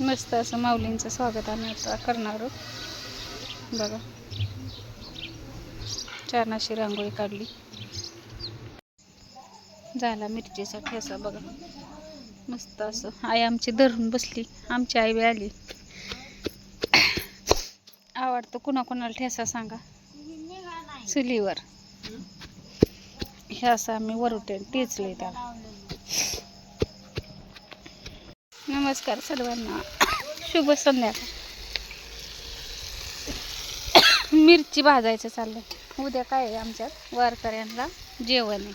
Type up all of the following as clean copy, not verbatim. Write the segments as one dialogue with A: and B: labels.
A: मस्त असं माऊलींचं स्वागत आम्ही आता करणार आहोत बघा. छान अशी रांगोळी काढली. झाला मिरचीचा ठेसा बघा. मस्त असं आई आमची धरून बसली. आमची आई बी आली. आवडतो कुणाकुणाला ठेसा सांगा. चुलीवर हे असं आम्ही वरुटे टेचले त्याला. नमस्कार सर्वांना, शुभ संध्याकाळ. मिरची भाजायचं चाललंय. उद्या काय आहे आमच्यात वारकऱ्यांना जेवण आहे,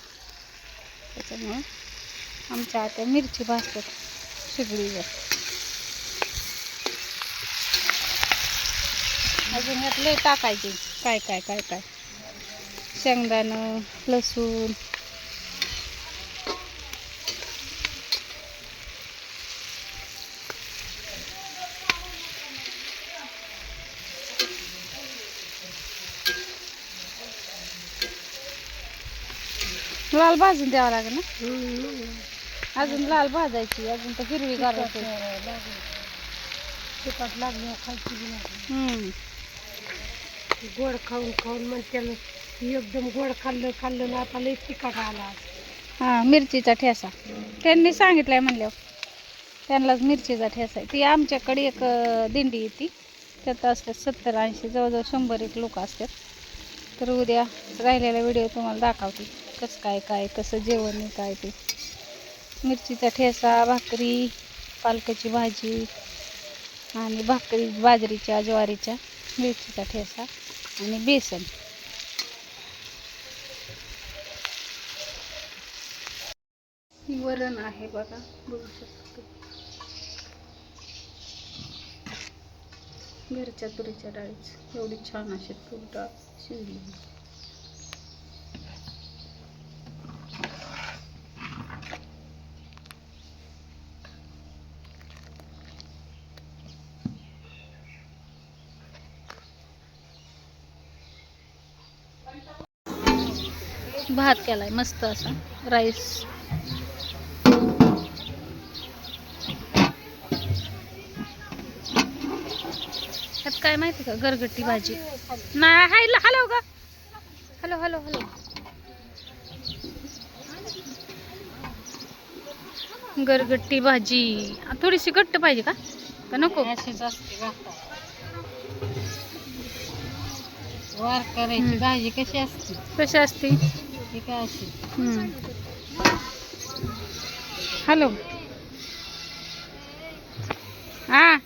A: त्याच्यामुळं आमच्या आता मिरची भाजतात शिगडीवर. अजून यात लय टाकायचे काय काय काय काय, शेंगदाणं, लसूण, लाल भाजून द्यावं लागेल ना. अजून लाल भाजायची, अजून तर हिरवी करायची. तिखट लागली खायची. गोड खाऊन खाऊन मग त्याला एकदम गोड खाल्लं ना आता लई तिखट आला. हां, मिरचीचा ठेसा त्यांनी सांगितलंय म्हणल्यावर त्यांनाच मिरचीचा ठेसा आहे. ती आमच्याकडे एक दिंडी येते, त्यात असतात 70-80 जवळजवळ 100 लोक असतात. तर उद्या राहिलेला व्हिडिओ तुम्हाला दाखवते कसं काय काय कसं जेवण आहे काय ते. मिरचीचा ठेसा, भाकरी, पालकाची भाजी आणि भाकरी बाजरीच्या ज्वारीच्या, मिरचीचा ठेसा आणि बेसन. वरण आहे बघा, बघू शकतो. घरच्या तुरीच्या डाळीच एवढी छान अशी तूर डाळ शिजली. भात केलाय मस्त असा राईस. त्यात काय माहिती का, गरगट्टी भाजी नाही. हाय हॅलो का, हॅलो हॅलो हॅलो. गरगट्टी भाजी थोडीशी घट्ट पाहिजे का नको? वारकऱ्याची भाजी कशी असते? कशी असते ती काय अशी? हॅलो हा,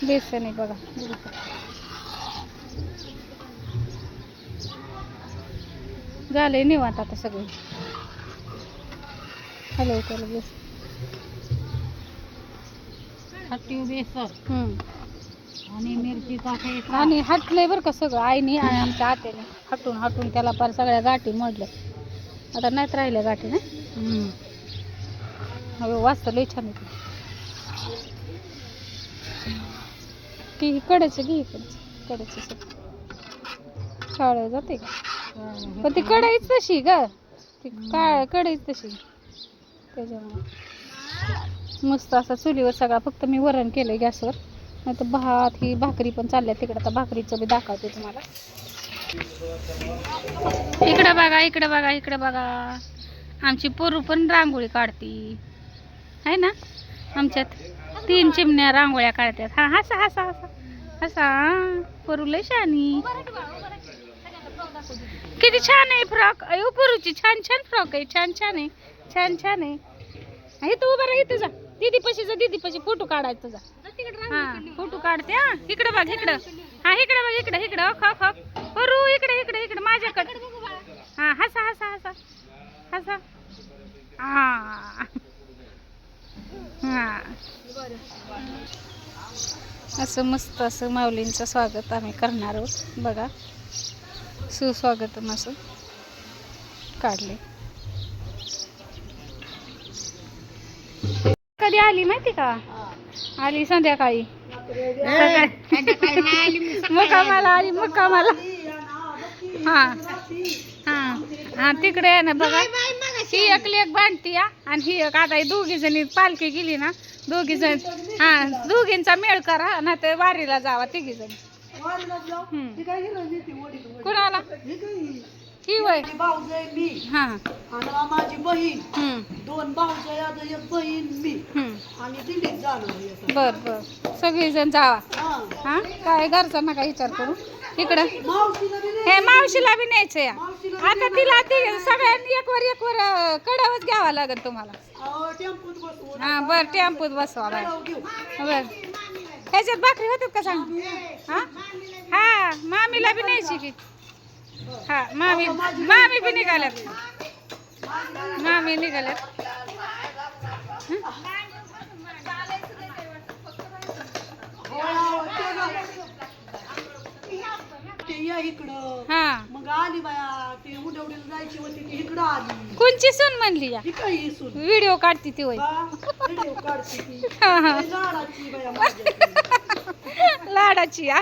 A: बेसन आहे बघा. झालंय निवांत आता सगळं. हॅलो त्याला बेसन हटू बेसन आणि मिरचीचा ठेसा आणि हटलंय बरं का सगळं. आईने आणि आमच्या आत्याने हटून हटून त्याला पार सगळ्या गाठी मोडल्या. आता नाहीत राहिल्या गाठी ना. हळू वाजता लई छान होती. की कडायचं घे, कडायचं सगळं शाळेत जाते का? पण ती कढईच तशी ग, ती काय कढईच तशी. त्याच्यामुळे मस्त असा चुलीवर सगळा. फक्त मी वरण केलंय गॅसवर, नाही तर भात ही भाकरी पण चालल्या तिकडं. तर भाकरीचं बी दाखवते तुम्हाला. इकडं बघा इकडं बघा इकडं बघा, आमची पोरू पण रांगोळी काढती आहे ना. आमच्यात 3 चिमण्या रांगोळ्या काढतात. हा हसा हसा हसा हसा. पोरू लय शानी. किती छान आहे फ्रॉक. अयो पोरूची छान छान फ्रॉक आहे. छान छान आहे, छान छान आहे. इथं उभा राहा, इथं जा दीदी पशी जा, दीदी पशी फोटो काढायचा तुझा. हा फोटो काढते. हा इकडं बघ इकडं, हा इकडं बघ इकडं इकडं. खा खा पोरू इकडे इकडे इकडे माझ्याकडे. हा हसा हसा हसा हसा. हा हा, असं मस्त असं माऊलींचं स्वागत आम्ही करणार आहोत बघा. सुस्वागतम असं काढले. कधी आली माहिती का? आली संध्याकाळी. मुक्कामाला आली, मुक्कामाला. हा हा हा, तिकडे आहे ना बघा. ही एक लेक बांधती या आणि ही एक आता दोघी जणी पालखी गेली ना दोघी जण दोघींचा मेळ करा ना तर वारीला जावा तिघी जण कोणाला ही वय हा
B: माझी बहीण 2 भाऊजाई एक बहीण मी आणि दिल्लीत जाणार
A: बर बर सगळी जण जावा हा काय घरचा नका विचार करू इकडं हे मावशीला बी न्यायचं या आता तिला सगळ्यांनी एक वर कडावच घ्यावा लागेल तुम्हाला हा बर टेम्पूत बसवा बर ह्याच्यात भाकरी होतात का सांग हा हा मामीला बी न्यायची की हा मामी बी निघाल्यात मामी निघाल्यात
B: इकडं
A: हा
B: मग आली बाया ती उडवडीला जायची होती ती इकडं आली
A: कोणची सून म्हणली या
B: काही सून
A: व्हिडिओ काढती ती होय
B: व्हिडिओ काढते ती
A: हा हा
B: झाडाची बाया माझ्या
A: लाडाची हा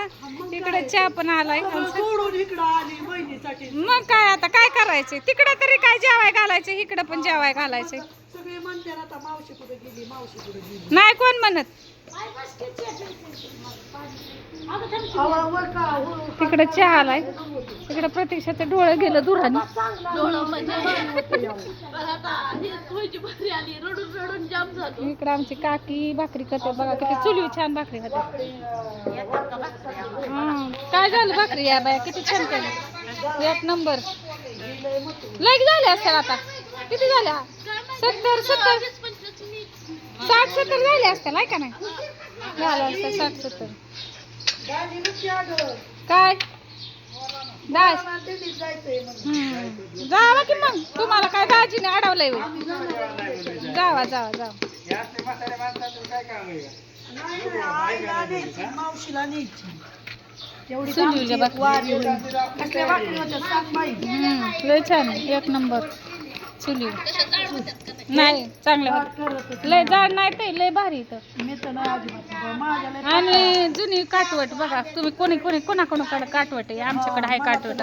A: इकडे चहा पण आलाय
B: सोडून इकडं आली बहिणीसाठी
A: मग काय आता काय करायचे तिकडे तरी काय जेवाय घालायचे इकडे पण जेवाय घालायचे
B: सगळे म्हणते आता मावशी कुठे गेली मावशी कुठे गेली
A: नाही कोण म्हणत तिकडे चहा आलाय तिकडे प्रतीक्षाचं डोळं गेलं दुराने इकडे आमची काकी भाकरी करते बघा किती चुली छान भाकरी होते काय झालं भाकरी या बाया किती छान केलं एक नंबर लईक झाले असतात आता किती झाल्या 70 60 70 झाले असतात नाही का नाही झालं असतं 60 70 काय जावा की मग तुम्हाला काय दाजीने अडवलंय जावा जावा जावा
B: मावशीला न्यायची
A: लय छान एक नंबर चुली नाही चांगलं लय जाड नाही ते लय भारी इथं आणि जुनी काटवट बघा तुम्ही कोणी कोणी कोणाकोणाकडे काटवट आहे आमच्याकडे आहे काटवट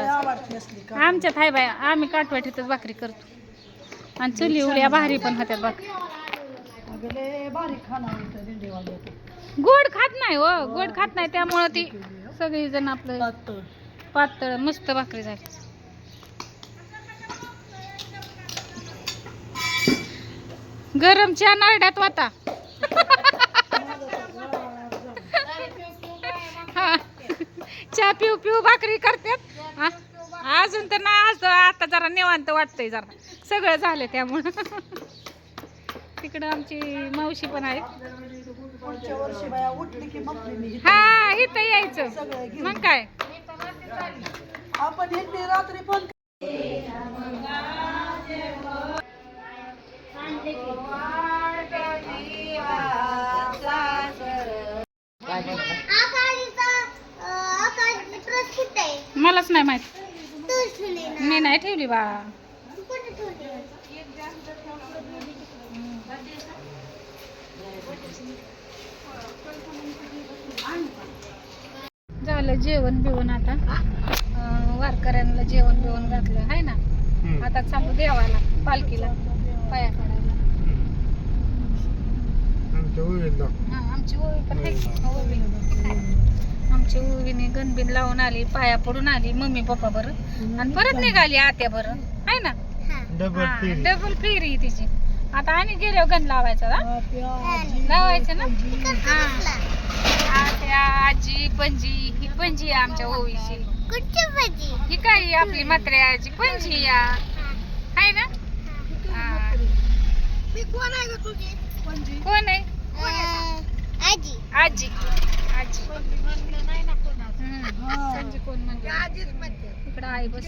A: आमच्यात आहे बाय आम्ही काटवटीतच भाकरी करतो आणि चुली उड्या भारी पण होत्या भाकरी गोड खात नाही हो गोड खात नाही त्यामुळं ती सगळी जण आपलं पातळ मस्त भाकरी झाली गरम चहा नरड्यात वाता चहा पिऊ पिऊ भाकरी करतात अजून तर नाही आज आता जरा निवांत वाटतंय जरा सगळं झालं त्यामुळं तिकडं आमची मावशी पण आहे हा इथं यायचं मग काय
B: आपण रात्री पण
A: मलाच नाही माहित मी नाही ठेवली बा झालं जेवण बिवण आता वारकऱ्यांना जेवण बिवण घातलं आहे ना आता चालू देवाला पालखीला पाया पडायला आमची ओवी पण आहे आमची ओवीने गणबिन लावून आली पाया पडून आली मम्मी पप्पा बरं आणि परत निघाली आत्या बरं आहे ना डबल फेरी तिची आता आणि गेल्यावर गण लावायचा लावायचं ना आत्या आजी पणजी ही पणजी आहे आमच्या ओवीची ही काय आपली म्हात्र्याची पणजी या आहे ना कोण आहे आजी आजी आजी कोण म्हणजे इकडं आई बस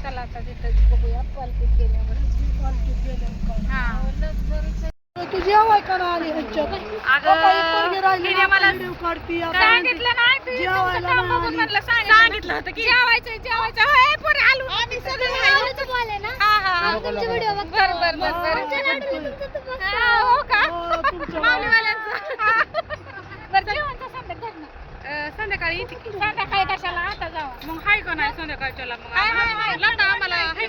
A: चला आता तिथं बघूया पालखीत गेल्यावर
B: तू जेवाय करा आली
A: सांगितलं नाही सांगितलं होतं की जेवायचं जेवायचं हो का संध्याकाळी संध्याकाळी कशाला आता जाऊ मग हाय का नाही संध्याकाळच्याला मग लढा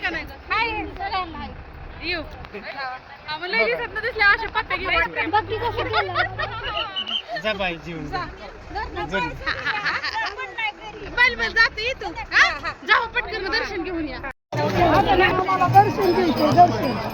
C: का नाही येऊ आम्हाला दिसत दिसल्या अशा पप्प्या घेऊन
D: जा बाई जीवन
C: बल बल जातो येतो जाऊ पटकन दर्शन घेऊन या
A: दर्शन